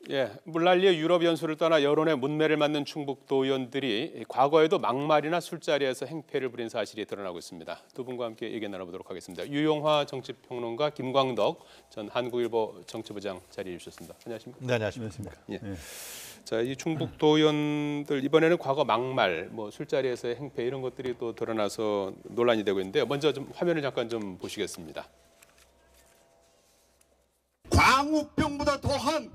예, 물난리의 유럽 연수를 떠나 여론의 문매를 맞는 충북도 의원들이 과거에도 막말이나 술자리에서 행패를 부린 사실이 드러나고 있습니다. 두 분과 함께 얘기 나눠보도록 하겠습니다. 유용화 정치평론가, 김광덕 전 한국일보 정치부장 자리해 주셨습니다. 안녕하십니까? 네, 안녕하십니까? 예. 자, 이 충북도 의원들 이번에는 과거 막말, 술자리에서의 행패 이런 것들이 또 드러나서 논란이 되고 있는데요. 먼저 좀 화면을 잠깐 좀 보시겠습니다. 광우병보다 더한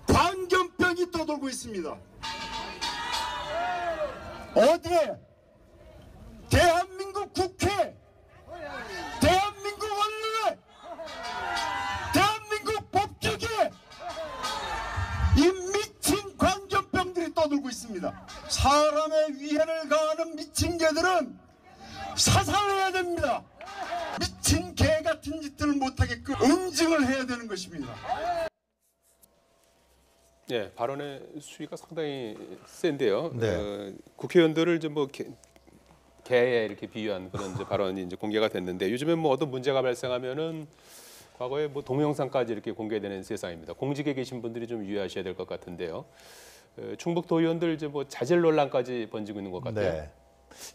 광견병이 떠돌고 있습니다. 어디에? 대한민국 국회, 대한민국 언론에, 대한민국 법조계에 이 미친 광견병들이 떠돌고 있습니다. 사람의 위해를 가하는 미친 개들은 사살해야 됩니다. 미친 개 같은 짓들을 못하게끔 응징을 해야 되는 것입니다. 예, 발언의 수위가 상당히 센데요. 네. 국회의원들을 좀 개에 이렇게 비유한 그런 이제 발언이 이제 공개가 됐는데 요즘에 어떤 문제가 발생하면은 과거에 동영상까지 이렇게 공개되는 세상입니다. 공직에 계신 분들이 좀 유의하셔야 될 것 같은데요. 충북도 의원들 이제 자질 논란까지 번지고 있는 것 같아요. 네.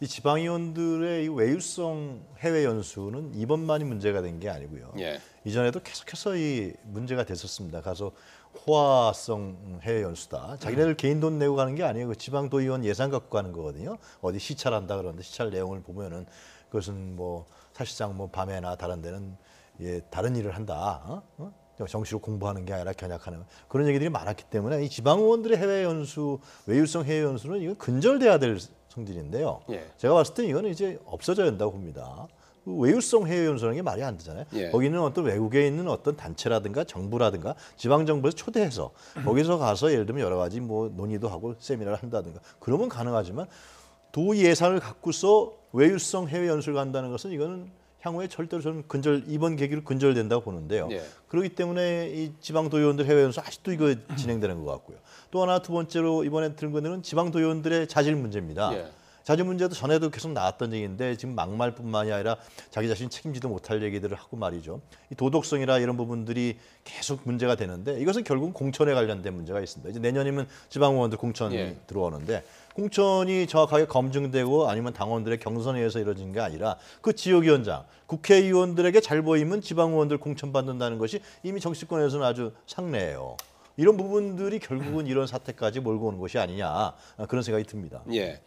이 지방의원들의 이 외유성 해외 연수는 이번만이 문제가 된 게 아니고요. 예. 이전에도 계속해서 이 문제가 됐었습니다. 가서 호화성 해외 연수다. 자기네들 개인 돈 내고 가는 게 아니에요. 그 지방도의원 예산 갖고 가는 거거든요. 어디 시찰한다 그러는데 시찰 내용을 보면은 그것은 사실상 밤에나 다른 데는 다른 일을 한다. 정시로 공부하는 게 아니라 견학하는 그런 얘기들이 많았기 때문에 이 지방 의원들의 해외 연수, 외유성 해외 연수는 이건 근절돼야 될 성질인데요. 예. 제가 봤을 때 이거는 이제 없어져야 된다고 봅니다. 외유성 해외 연수라는 게 말이 안 되잖아요. 예. 거기는 어떤 외국에 있는 어떤 단체라든가 정부라든가 지방 정부에서 초대해서 거기서 가서 예를 들면 여러 가지 논의도 하고 세미나를 한다든가 그러면 가능하지만 도 예산을 갖고서 외유성 해외 연수를 간다는 것은 이거는 향후에 절대로 저는 이번 계기로 근절된다고 보는데요. 예. 그렇기 때문에 이 지방도의원들 해외 연수 아직도 이거 진행되는 것 같고요. 또 하나 두 번째로 이번에 들은 거는 지방도의원들의 자질 문제입니다. 예. 자질 문제도 전에도 계속 나왔던 얘기인데 지금 막말뿐만이 아니라 자기 자신이 책임지도 못할 얘기들을 하고 말이죠. 이 도덕성이나 이런 부분들이 계속 문제가 되는데 이것은 결국 공천에 관련된 문제가 있습니다. 이제 내년이면 지방의원들 공천이 예. 들어오는데 공천이 정확하게 검증되고 아니면 당원들의 경선에 의해서 이루어진 게 아니라 그 지역위원장, 국회의원들에게 잘 보이면 지방의원들 공천받는다는 것이 이미 정치권에서는 아주 상례예요. 이런 부분들이 결국은 이런 사태까지 몰고 오는 것이 아니냐 그런 생각이 듭니다. 예.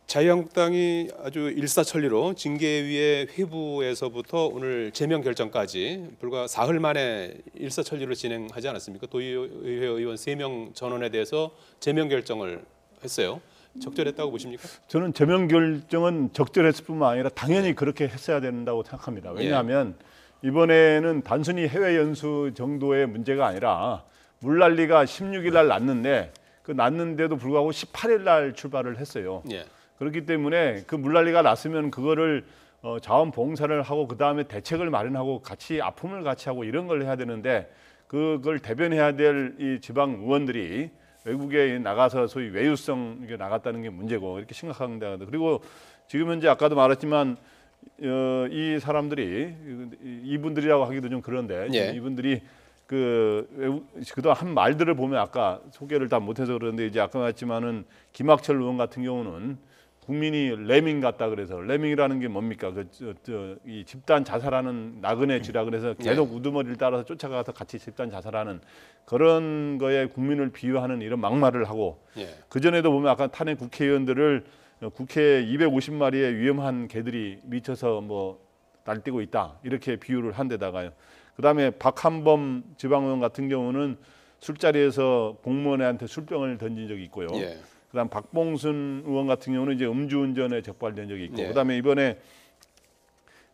자유한국당이 아주 일사천리로 징계위의 회부에서부터 오늘 제명 결정까지 불과 사흘 만에 일사천리로 진행하지 않았습니까? 도의회 의원 3명 전원에 대해서 제명 결정을 했어요. 적절했다고 보십니까? 저는 제명 결정은 적절했을 뿐만 아니라 당연히 그렇게 했어야 된다고 생각합니다. 왜냐하면 이번에는 단순히 해외 연수 정도의 문제가 아니라 물난리가 16일 날 났는데 그 났는데도 불구하고 18일 날 출발을 했어요. 예. 그렇기 때문에 그 물난리가 났으면 그거를 자원봉사를 하고 그 다음에 대책을 마련하고 같이 아픔을 같이 하고 이런 걸 해야 되는데 그걸 대변해야 될 이 지방 의원들이 외국에 나가서 소위 외유성 나갔다는 게 문제고 이렇게 심각합니다. 그리고 지금 현재 아까도 말했지만 이 사람들이 이분들이라고 하기도 좀 그런데 예. 이분들이 그동안 한 말들을 보면 아까 소개를 다 못해서 그러는데 이제 아까 말했지만은 김학철 의원 같은 경우는 국민이 레밍 같다 그래서 레밍이라는 게 뭡니까? 이 집단 자살하는 나그네 쥐라 그래서 계속 우두머리를 따라서 쫓아가서 같이 집단 자살하는 그런 거에 국민을 비유하는 이런 막말을 하고 그 전에도 보면 아까 탄핵 국회의원들을 국회 250마리의 위험한 개들이 미쳐서 날뛰고 있다 이렇게 비유를 한 데다가요. 그다음에 박한범 지방의원 같은 경우는 술자리에서 공무원한테 술병을 던진 적이 있고요. 예. 그다음 박봉순 의원 같은 경우는 이제 음주운전에 적발된 적이 있고, 예. 그다음에 이번에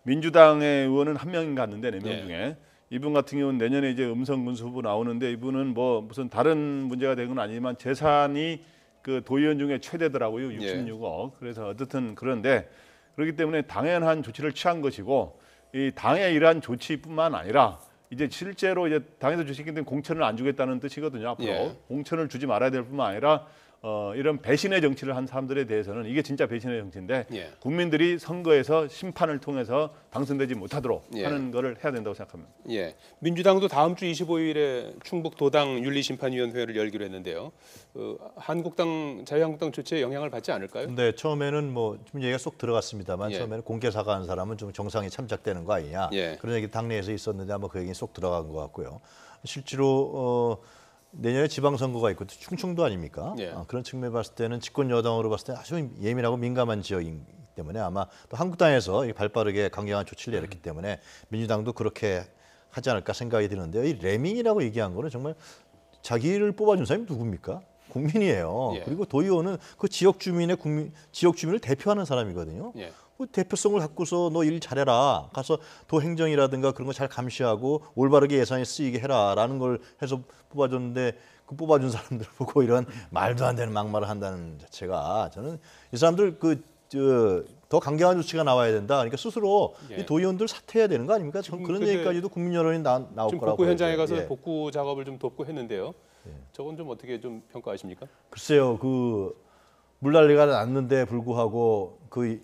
민주당의 의원은 한 명 갔는데 4명 중에 이분 같은 경우는 내년에 이제 음성군수 후보 나오는데 이분은 무슨 다른 문제가 된 건 아니지만 재산이 그 도의원 중에 최대더라고요. 66억. 그래서 어쨌든 그런데 그렇기 때문에 당연한 조치를 취한 것이고 이 당의 이러한 조치뿐만 아니라 이제 실제로 이제 당에서 주시기 때문에 공천을 안 주겠다는 뜻이거든요. 앞으로 공천을 주지 말아야 될 뿐만 아니라 이런 배신의 정치를 한 사람들에 대해서는 이게 진짜 배신의 정치인데 예. 국민들이 선거에서 심판을 통해서 당선되지 못하도록 예. 하는 거를 해야 된다고 생각합니다. 예, 민주당도 다음 주 25일에 충북 도당 윤리심판위원회를 열기로 했는데요. 한국당 자유한국당 조치에 영향을 받지 않을까요? 근데 처음에는 뭐 좀 얘기가 쏙 들어갔습니다만 예. 처음에는 공개 사과한 사람은 좀 정상에 참작되는 거 아니냐 예. 그런 얘기 당내에서 있었는데 아마 그 얘기 쏙 들어간 것 같고요. 실제로 내년에 지방선거가 있고 충청도 아닙니까? 예. 그런 측면에 봤을 때는 집권 여당으로 봤을 때 아주 예민하고 민감한 지역이기 때문에 아마 또 한국당에서 발빠르게 강경한 조치를 내렸기 때문에 민주당도 그렇게 하지 않을까 생각이 드는데요. 이 레밍이라고 얘기한 거는 정말 자기를 뽑아준 사람이 누굽니까? 국민이에요. 예. 그리고 도의원은 그 지역 주민의 지역 주민을 대표하는 사람이거든요. 예. 그 대표성을 갖고서 너 일 잘해라. 가서 도 행정이라든가 그런 거 잘 감시하고 올바르게 예산이 쓰이게 해라라는 걸 해서 뽑아줬는데 그 뽑아준 사람들 보고 이런 말도 안 되는 막말을 한다는 자체가 저는 이 사람들 더 강경한 조치가 나와야 된다. 그러니까 스스로 예. 이 도의원들 사퇴해야 되는 거 아닙니까? 전 그런 근데 얘기까지도 국민 여론이 나올 지금 거라고 복구 현장에 보여져요. 가서 예. 복구 작업을 좀 돕고 했는데요. 저건 좀 어떻게 좀 평가하십니까? 글쎄요, 그 물난리가 났는데 불구하고 그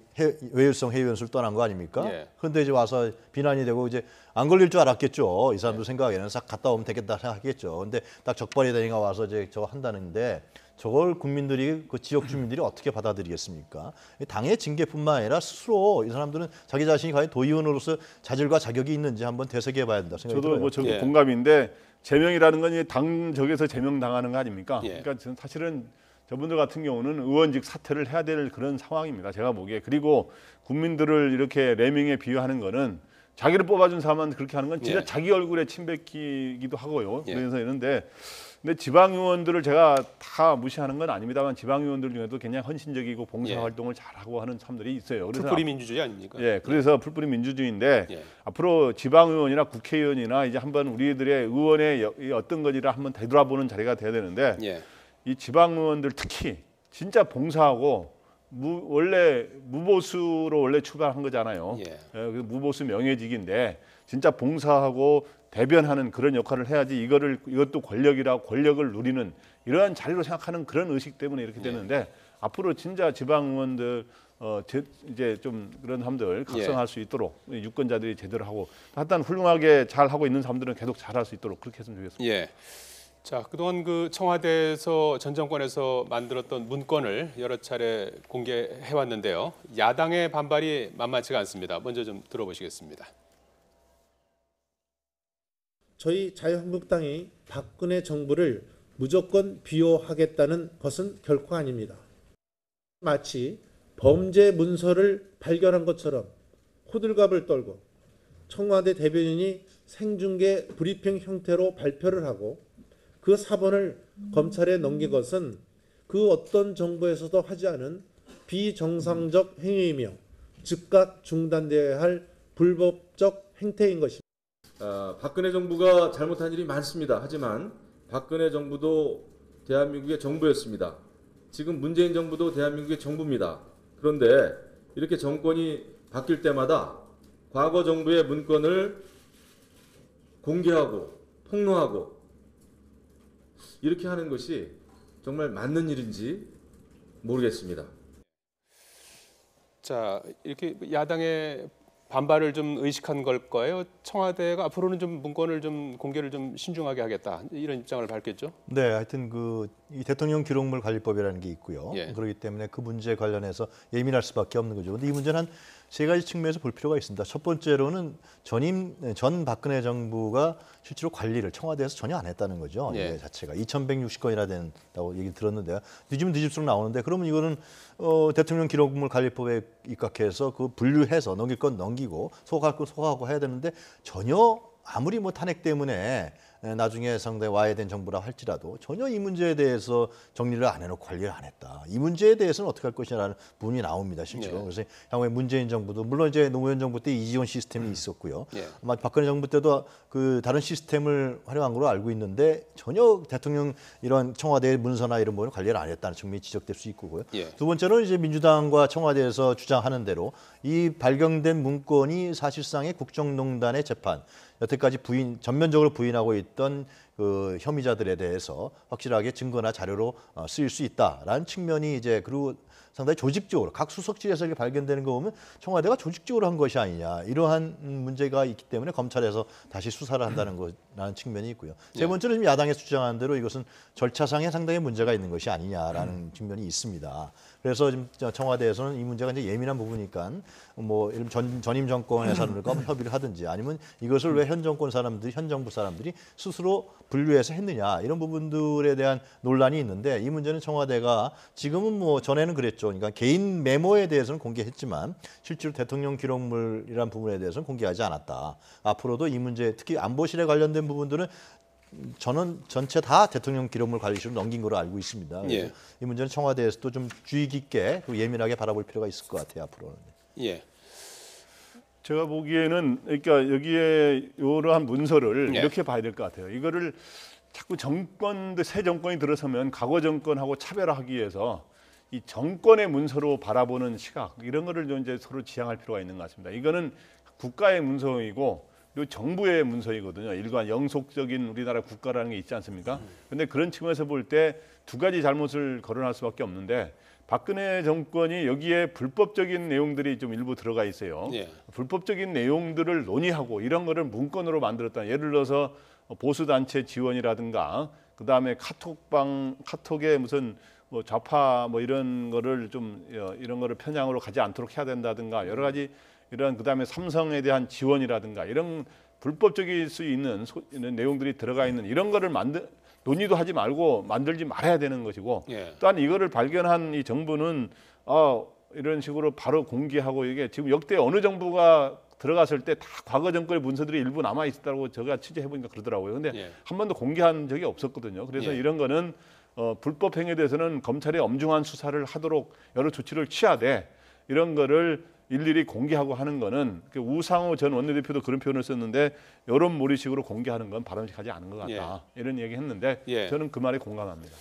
외유성 해외 연수를 떠난 거 아닙니까? 예. 그런데 이제 와서 비난이 되고 이제 안 걸릴 줄 알았겠죠. 이 사람들 생각에는 싹 갔다 오면 되겠다 생각하겠죠. 근데 딱 적발이 되니까 와서 이제 저거 한다는데 저걸 국민들이 그 지역 주민들이 어떻게 받아들이겠습니까? 당의 징계뿐만 아니라 스스로 이 사람들은 자기 자신이 과연 도의원으로서 자질과 자격이 있는지 한번 되새겨봐야 된다 생각이 저도 들어요. 저도 예. 공감인데 제명이라는 건 당적에서 제명당하는 거 아닙니까? 예. 그러니까 저는 사실은 저분들 같은 경우는 의원직 사퇴를 해야 될 그런 상황입니다. 제가 보기에. 그리고 국민들을 이렇게 레밍에 비유하는 거는 자기를 뽑아준 사람은 그렇게 하는 건 진짜 예. 자기 얼굴에 침 뱉기기도 하고요. 예. 그래서 이런데 근데 지방의원들을 제가 다 무시하는 건 아닙니다만 지방의원들 중에도 굉장히 헌신적이고 봉사활동을 잘하고 하는 사람들이 있어요. 그래서 풀뿌리 민주주의 아닙니까? 예, 그래서 풀뿌리 민주주의인데 예. 앞으로 지방의원이나 국회의원이나 이제 한번 우리들의 의원의 이 어떤 건지를 한번 되돌아보는 자리가 돼야 되는데 예. 이 지방의원들 특히 진짜 봉사하고 원래 무보수로 원래 출발한 거잖아요. 예. 무보수 명예직인데 진짜 봉사하고 대변하는 그런 역할을 해야지 이것도 권력이라 권력을 누리는 이러한 자리로 생각하는 그런 의식 때문에 이렇게 되는데 앞으로 진짜 지방의원들 이제 좀 그런 사람들 각성할 수 있도록 유권자들이 제대로 하고 하여튼 훌륭하게 잘 하고 있는 사람들은 계속 잘할 수 있도록 그렇게 했으면 좋겠습니다. 예. 자, 그동안 그 청와대에서 전 정권에서 만들었던 문건을 여러 차례 공개해 왔는데요. 야당의 반발이 만만치가 않습니다. 먼저 좀 들어보시겠습니다. 저희 자유한국당이 박근혜 정부를 무조건 비호하겠다는 것은 결코 아닙니다. 마치 범죄 문서를 발견한 것처럼 호들갑을 떨고 청와대 대변인이 생중계 브리핑 형태로 발표를 하고 그 사본을 검찰에 넘긴 것은 그 어떤 정부에서도 하지 않은 비정상적 행위이며 즉각 중단되어야 할 불법적 행태인 것입니다. 박근혜 정부가 잘못한 일이 많습니다. 하지만 박근혜 정부도 대한민국의 정부였습니다. 지금 문재인 정부도 대한민국의 정부입니다. 그런데 이렇게 정권이 바뀔 때마다 과거 정부의 문건을 공개하고 폭로하고 이렇게 하는 것이 정말 맞는 일인지 모르겠습니다. 자, 이렇게 야당의 반발을 좀 의식한 걸까요? 청와대가 앞으로는 좀 문건을 좀 공개를 좀 신중하게 하겠다 이런 입장을 밝혔죠. 네, 하여튼 이 대통령 기록물 관리법이라는 게 있고요. 예. 그렇기 때문에 그 문제 관련해서 예민할 수밖에 없는 거죠. 근데 이 문제는 한 세 가지 측면에서 볼 필요가 있습니다. 첫 번째로는 전 박근혜 정부가 실제로 관리를 청와대에서 전혀 안 했다는 거죠. 예. 이게 자체가 2,160건이나 된다고 얘기 들었는데요. 뒤집으면 뒤집수록 나오는데 그러면 이거는 대통령 기록물 관리법에 입각해서 그 분류해서 넘길 건 넘기고 소각할 건 소각하고 해야 되는데 전혀 아무리 뭐 탄핵 때문에 나중에 상당히 와야 된 정부라 할지라도 전혀 이 문제에 대해서 정리를 안 해놓고 관리를 안 했다. 이 문제에 대해서는 어떻게 할 것이냐라는 부분이 나옵니다, 실제로. 예. 그래서 향후에 문재인 정부도 물론 이제 노무현 정부 때 이지원 시스템이 있었고요. 예. 아마 박근혜 정부 때도 그 다른 시스템을 활용한 걸로 알고 있는데 전혀 대통령 이런 청와대 문서나 이런 부분을 관리를 안 했다는 측면이 지적될 수 있고요. 예. 두 번째는 이제 민주당과 청와대에서 주장하는 대로 이 발견된 문건이 사실상의 국정농단의 재판, 여태까지 전면적으로 부인하고 있던 그 혐의자들에 대해서 확실하게 증거나 자료로 쓰일 수 있다라는 측면이 이제 그리고 상당히 조직적으로 각 수석실에서 이렇게 발견되는 거 보면 청와대가 조직적으로 한 것이 아니냐 이러한 문제가 있기 때문에 검찰에서 다시 수사를 한다는 거라는 측면이 있고요. 세 번째로 지금 야당에서 주장하는 대로 이것은 절차상에 상당히 문제가 있는 것이 아니냐라는 측면이 있습니다. 그래서 지금 청와대에서는 이 문제가 이제 예민한 부분이니까 뭐 전임 정권의 사람들과 협의를 하든지 아니면 이것을 왜 현 정권 사람들이 현 정부 사람들이 스스로 분류해서 했느냐 이런 부분들에 대한 논란이 있는데 이 문제는 청와대가 지금은 뭐 전에는 그랬죠. 그러니까 개인 메모에 대해서는 공개했지만 실제로 대통령 기록물이란 부분에 대해서는 공개하지 않았다. 앞으로도 이 문제 특히 안보실에 관련된 부분들은 저는 전체 다 대통령 기록물 관리실로 넘긴 걸로 알고 있습니다. 그래서 예. 이 문제는 청와대에서도 좀 주의 깊게 예민하게 바라볼 필요가 있을 것 같아요. 앞으로는. 예. 제가 보기에는 그러니까 여기에 이러한 문서를 네. 이렇게 봐야 될 것 같아요. 이거를 자꾸 새 정권이 들어서면 과거 정권하고 차별화하기 위해서 이 정권의 문서로 바라보는 시각 이런 거를 좀 이제 서로 지향할 필요가 있는 것 같습니다. 이거는 국가의 문서이고 그리고 정부의 문서이거든요. 일관 영속적인 우리나라 국가라는 게 있지 않습니까? 그런데 그런 측면에서 볼 때 두 가지 잘못을 거론할 수밖에 없는데 박근혜 정권이 여기에 불법적인 내용들이 좀 일부 들어가 있어요. 예. 불법적인 내용들을 논의하고 이런 거를 문건으로 만들었다. 예를 들어서 보수단체 지원이라든가 그다음에 카톡에 무슨 뭐 좌파 뭐 이런 거를 좀 이런 거를 편향으로 가지 않도록 해야 된다든가 여러 가지 이런 그다음에 삼성에 대한 지원이라든가 이런 불법적일 수 있는 이런 내용들이 들어가 있는 이런 거를 논의도 하지 말고 만들지 말아야 되는 것이고 예. 또한 이거를 발견한 이 정부는 이런 식으로 바로 공개하고 이게 지금 역대 어느 정부가 들어갔을 때 다 과거 정권의 문서들이 일부 남아 있었다고 제가 취재해 보니까 그러더라고요. 근데 예. 한 번도 공개한 적이 없었거든요. 그래서 예. 이런 거는 불법 행위에 대해서는 검찰이 엄중한 수사를 하도록 여러 조치를 취하되 이런 거를 일일이 공개하고 하는 거는 우상호 전 원내대표도 그런 표현을 썼는데 여론 몰이식으로 공개하는 건 바람직하지 않은 것 같다. 이런 얘기했는데 예. 저는 그 말에 공감합니다.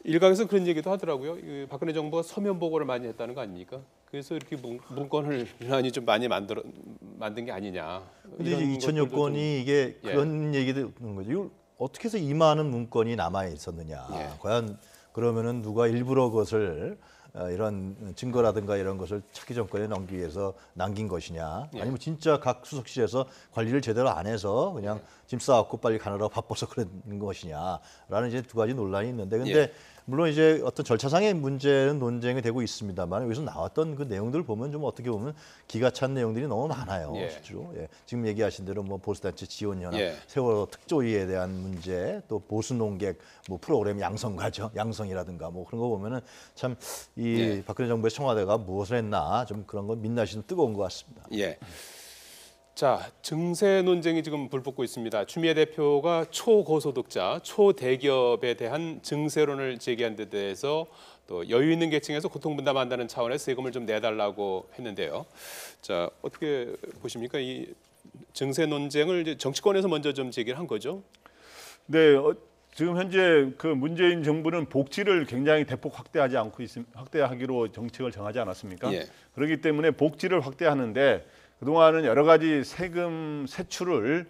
일각에서 그런 얘기도 하더라고요. 박근혜 정부가 서면 보고를 많이 했다는 거 아닙니까? 그래서 이렇게 문건을 유난히 좀 많이 만든 게 아니냐. 근데 이제 2000여 건이 이게 예. 그런 얘기도 있는 거죠. 이걸 어떻게 해서 이 많은 문건이 남아 있었느냐. 예. 과연 그러면은 누가 일부러 그것을 이런 증거라든가 이런 것을 차기 정권에 넘기기 위해서 남긴 것이냐. 예. 아니면 진짜 각 수석실에서 관리를 제대로 안 해서 그냥 짐 싸갖고 빨리 가느라고 바빠서 그런 것이냐라는 이제 두 가지 논란이 있는데 근데 예. 물론 이제 어떤 절차상의 문제는 논쟁이 되고 있습니다만 여기서 나왔던 그 내용들을 보면 좀 어떻게 보면 기가 찬 내용들이 너무 많아요. 예. 실제로. 예. 지금 얘기하신 대로 뭐 보수단체 지원연합, 예. 세월호 특조위에 대한 문제, 또 보수 농객 뭐 프로그램 양성이라든가 뭐 그런 거 보면은 참 이 예. 박근혜 정부의 청와대가 무엇을 했나 좀 그런 건 민낯이 좀 뜨거운 것 같습니다. 예. 자, 증세 논쟁이 지금 불붙고 있습니다. 추미애 대표가 초고소득자, 초대기업에 대한 증세론을 제기한 데 대해서 또 여유 있는 계층에서 고통 분담한다는 차원에서 세금을 좀 내달라고 했는데요. 자, 어떻게 보십니까? 이 증세 논쟁을 이제 정치권에서 먼저 좀 제기를 한 거죠? 네, 지금 현재 그 문재인 정부는 복지를 굉장히 대폭 확대하기로 정책을 정하지 않았습니까? 예. 그렇기 때문에 복지를 확대하는데 그동안은 여러 가지 세금 세출을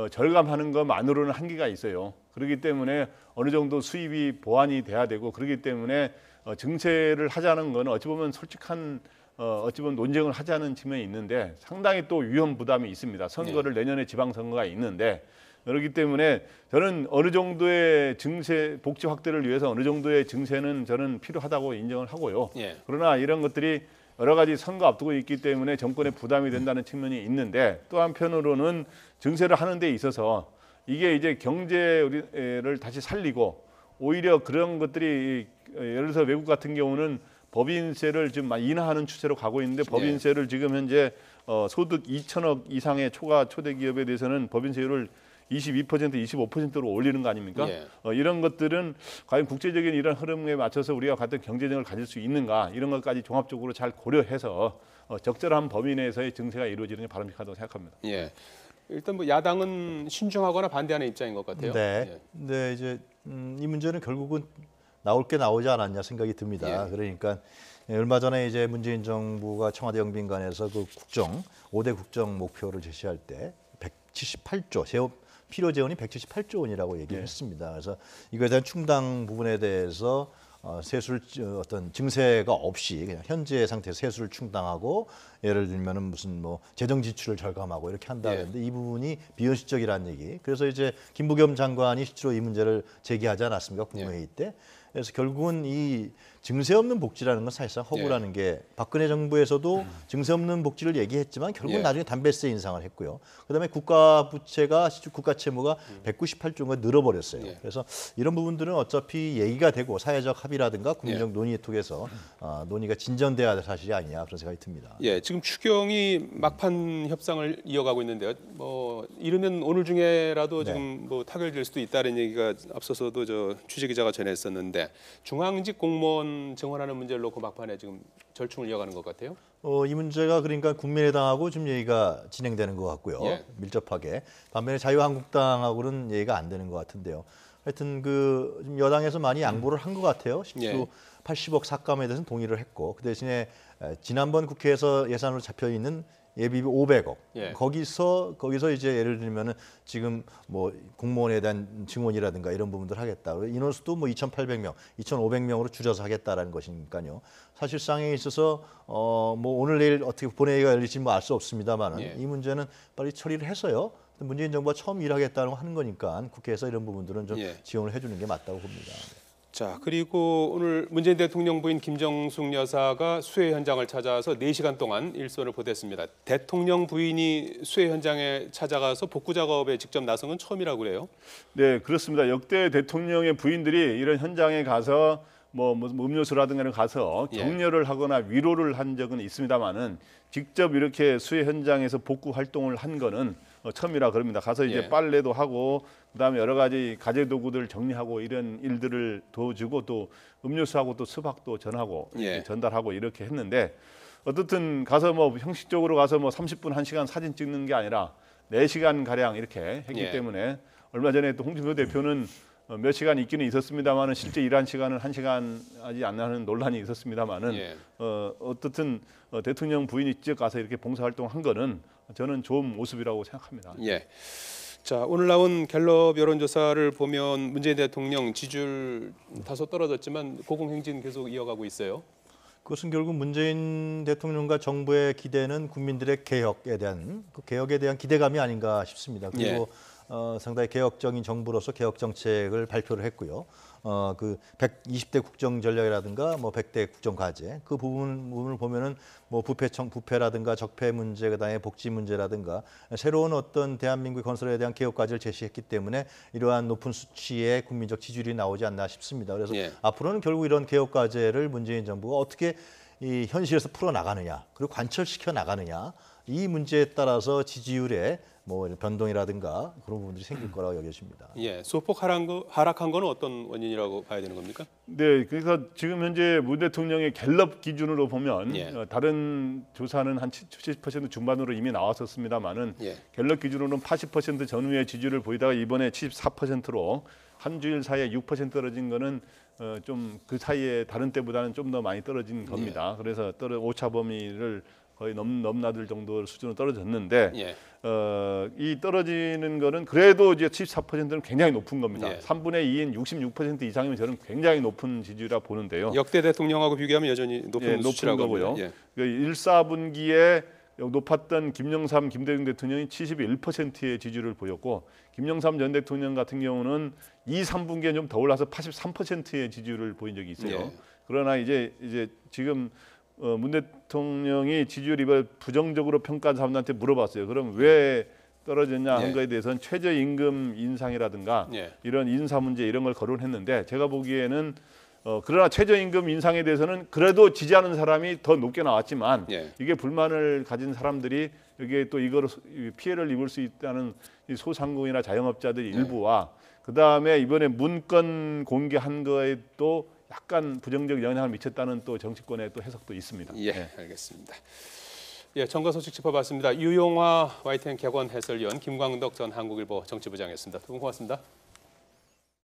절감하는 것만으로는 한계가 있어요. 그렇기 때문에 어느 정도 수입이 보완이 돼야 되고 그렇기 때문에 증세를 하자는 건 어찌 보면 솔직한 어찌 보면 논쟁을 하자는 측면이 있는데 상당히 또 위험 부담이 있습니다. 선거를 내년에 지방선거가 있는데 그렇기 때문에 저는 어느 정도의 증세 복지 확대를 위해서 어느 정도의 증세는 저는 필요하다고 인정을 하고요. 예. 그러나 이런 것들이 여러 가지 선거 앞두고 있기 때문에 정권에 부담이 된다는 측면이 있는데 또 한편으로는 증세를 하는 데 있어서 이게 이제 경제를 다시 살리고 오히려 그런 것들이 예를 들어서 외국 같은 경우는 법인세를 지금 인하하는 추세로 가고 있는데 법인세를 지금 현재 소득 2천억 이상의 초대 기업에 대해서는 법인세율을 22%, 25%로 올리는 거 아닙니까? 예. 이런 것들은 과연 국제적인 이런 흐름에 맞춰서 우리가 같은 경제력을 가질 수 있는가 이런 것까지 종합적으로 잘 고려해서 적절한 범위 내에서의 증세가 이루어지는 게 바람직하다고 생각합니다. 예. 일단 뭐 야당은 신중하거나 반대하는 입장인 것 같아요. 네. 예. 근데 이제 이 문제는 결국은 나올 게 나오지 않았냐 생각이 듭니다. 예. 그러니까 얼마 전에 이제 문재인 정부가 청와대 영빈관에서 그 5대 국정 목표를 제시할 때 178조 필요 재원이 178조 원이라고 얘기를 했습니다. 그래서 이거에 대한 충당 부분에 대해서 세수를 어떤 증세가 없이 그냥 현재 상태에서 세수를 충당하고 예를 들면은 무슨 뭐 재정 지출을 절감하고 이렇게 한다는데 이 부분이 비현실적이라는 얘기. 그래서 이제 김부겸 장관이 실제로 이 문제를 제기하지 않았습니까? 국무회의 때. 그래서 결국은 이 증세 없는 복지라는 건 사실상 허구라는 게 박근혜 정부에서도 증세 없는 복지를 얘기했지만 결국은 나중에 담배세 인상을 했고요. 그다음에 국가 부채가 국가 채무가 198조가 늘어버렸어요. 그래서 이런 부분들은 어차피 얘기가 되고 사회적 합의라든가 국민적 논의에 통해서 논의가 진전돼야 할 사실이 아니냐 그런 생각이 듭니다. 예, 지금 추경이 막판 협상을 이어가고 있는데요. 뭐 이르면 오늘 중에라도 지금 뭐 타결될 수도 있다는 얘기가 앞서서도 저 취재 기자가 전했었는데 중앙직 공무원 증원하는 문제를 놓고 막판에 지금 절충을 이어가는 것 같아요. 이 문제가 그러니까 국민의당하고 좀 얘기가 진행되는 것 같고요. 밀접하게. 반면에 자유한국당하고는 얘기가 안 되는 것 같은데요. 하여튼 그 지금 여당에서 많이 양보를 한 것 같아요. 실제로 80억 삭감에 대해서는 동의를 했고 그 대신에 지난번 국회에서 예산으로 잡혀 있는 예비비 500억. 거기서 이제 예를 들면은 지금 뭐 공무원에 대한 증원이라든가 이런 부분들 하겠다. 인원수도 뭐 2,800명, 2,500명으로 줄여서 하겠다라는 것이니까요. 사실상에 있어서 뭐 오늘 내일 어떻게 본회의가 열릴지 뭐 알 수 없습니다만은 이 문제는 빨리 처리를 해서요. 문재인 정부가 처음 일하겠다는 거 하는 거니까 국회에서 이런 부분들은 좀 지원을 해주는 게 맞다고 봅니다. 자, 그리고 오늘 문재인 대통령 부인 김정숙 여사가 수해 현장을 찾아서 4시간 동안 일손을 보탰습니다. 대통령 부인이 수해 현장에 찾아가서 복구 작업에 직접 나선 건 처음이라고 그래요? 네, 그렇습니다. 역대 대통령의 부인들이 이런 현장에 가서 뭐 음료수라든가 이런 가서 격려를 하거나 위로를 한 적은 있습니다만은 직접 이렇게 수해 현장에서 복구 활동을 한 거는 처음이라 그럽니다. 가서 이제 빨래도 하고 그다음에 여러 가지 가재 도구들 정리하고 이런 일들을 도와주고 또 음료수하고 또 수박도 전하고 전달하고 이렇게 했는데 어떻든 가서 뭐 형식적으로 가서 뭐 30분 1시간 사진 찍는 게 아니라 4시간 가량 이렇게 했기 때문에 얼마 전에 또 홍준표 대표는 몇 시간 있기는 있었습니다만은 실제 일한 시간은 1시간 하지 않는 논란이 있었습니다만은 어떻든 대통령 부인이 직접 가서 이렇게 봉사활동을 한 거는 저는 좋은 모습이라고 생각합니다. 자, 오늘 나온 갤럽 여론조사를 보면 문재인 대통령 지지율 다소 떨어졌지만 고공행진 계속 이어가고 있어요. 그것은 결국 문재인 대통령과 정부의 기대는 국민들의 개혁에 대한 그 개혁에 대한 기대감이 아닌가 싶습니다. 그리고 상당히 개혁적인 정부로서 개혁 정책을 발표를 했고요. 그 120대 국정 전략이라든가 뭐 100대 국정 과제 그 부분을 보면은 뭐 부패라든가 적폐 문제 그다음에 복지 문제라든가 새로운 어떤 대한민국 건설에 대한 개혁 과제를 제시했기 때문에 이러한 높은 수치의 국민적 지지율이 나오지 않나 싶습니다. 그래서 앞으로는 결국 이런 개혁 과제를 문재인 정부가 어떻게 이 현실에서 풀어 나가느냐 그리고 관철시켜 나가느냐 이 문제에 따라서 지지율에 뭐 변동이라든가 그런 부분들이 생길 거라고 여겨집니다. 소폭 하락한 거는 어떤 원인이라고 봐야 되는 겁니까? 네, 그래서 지금 현재 문 대통령의 갤럽 기준으로 보면 다른 조사는 한 70% 중반으로 이미 나왔었습니다만은 갤럽 기준으로는 80% 전후의 지지율을 보이다가 이번에 74%로 한 주일 사이에 6% 떨어진 거는 좀 그 사이에 다른 때보다는 좀 더 많이 떨어진 겁니다. 그래서 오차 범위를 거의 넘나들 정도 수준으로 떨어졌는데 이 떨어지는 거는 그래도 이제 74%는 굉장히 높은 겁니다. 3분의 2인 66% 이상이면 저는 굉장히 높은 지지율이라 보는데요. 역대 대통령하고 비교하면 여전히 높은 수치라고 거고요. 1, 4분기에 높았던 김영삼, 김대중 대통령이 71%의 지지율을 보였고 김영삼 전 대통령 같은 경우는 2, 3분기에 좀 더 올라서 83%의 지지율을 보인 적이 있어요. 그러나 이제 지금 문 대통령이 지지율 이번 부정적으로 평가한 사람들한테 물어봤어요. 그럼 왜 떨어졌냐 한 거에 대해서는 최저임금 인상이라든가 이런 인사 문제 이런 걸 거론했는데 제가 보기에는 그러나 최저임금 인상에 대해서는 그래도 지지하는 사람이 더 높게 나왔지만 이게 불만을 가진 사람들이 여기에 또 이거로 피해를 입을 수 있다는 이 소상공인이나 자영업자들 일부와 그다음에 이번에 문건 공개한 거에 또 약간 부정적 영향을 미쳤다는 또 정치권의 또 해석도 있습니다. 알겠습니다. 정가 소식 짚어봤습니다. 유용화 YTN 객원 해설위원 김광덕 전 한국일보 정치부장이었습니다. 두 분 고맙습니다.